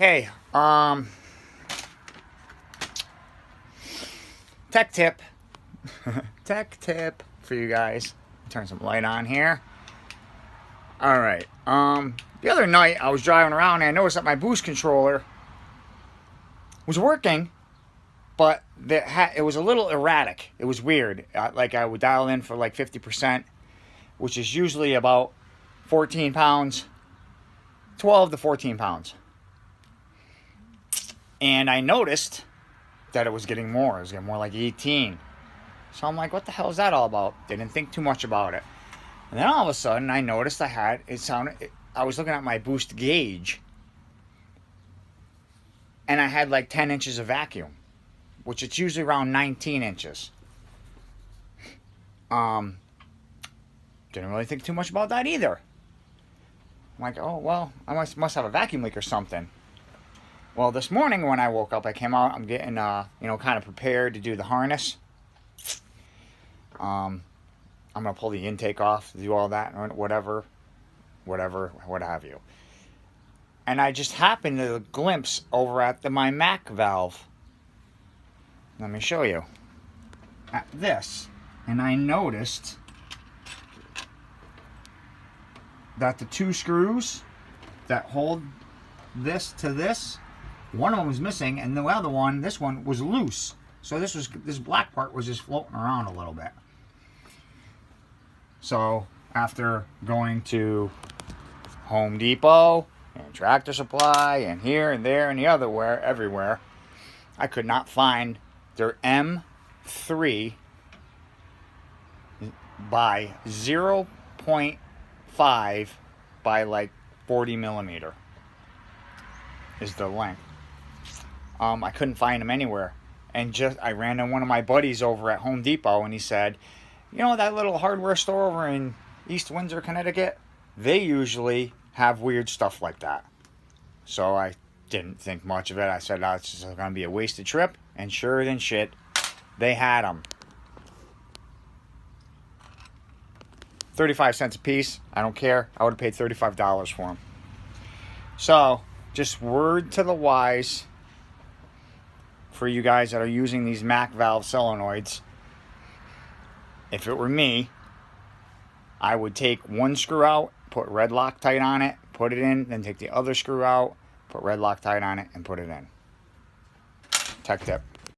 Hey, tech tip. Tech tip for you guys. Turn some light on here. Alright, the other night I was driving around and I noticed that my boost controller was working, but it was a little erratic. It was weird. Like I would dial in for like 50%, which is usually about 14 pounds, 12 to 14 pounds. And I noticed that it was getting more. It was getting more like 18. So I'm like, what the hell is that all about? Didn't think too much about it. And then all of a sudden, I noticed I was looking at my boost gauge, and I had like 10 inches of vacuum, which it's usually around 19 inches. Didn't really think too much about that either. I'm like, oh, well, I must have a vacuum leak or something. Well, this morning when I woke up, I came out, I'm getting, kind of prepared to do the harness. I'm going to pull the intake off, do all that, whatever, what have you. And I just happened to glimpse over at my Mac valve. Let me show you. At this. And I noticed that the two screws that hold this to this, one of them was missing, and the other one, this one, was loose. So this black part was just floating around a little bit. So after going to Home Depot and Tractor Supply and here and there and everywhere, I could not find their M3 by 0.5 by like 40 millimeter is the length. I couldn't find them anywhere. And I ran into one of my buddies over at Home Depot, and he said, you know that little hardware store over in East Windsor, Connecticut? They usually have weird stuff like that. So I didn't think much of it. I said, oh, it's just going to be a wasted trip. And sure than shit, they had them. 35 cents a piece. I don't care. I would have paid $35 for them. So, just word to the wise for you guys that are using these Mac valve solenoids. If it were me, I would take one screw out, put red Loctite on it, put it in, then take the other screw out, put red Loctite on it, and put it in. Tech tip.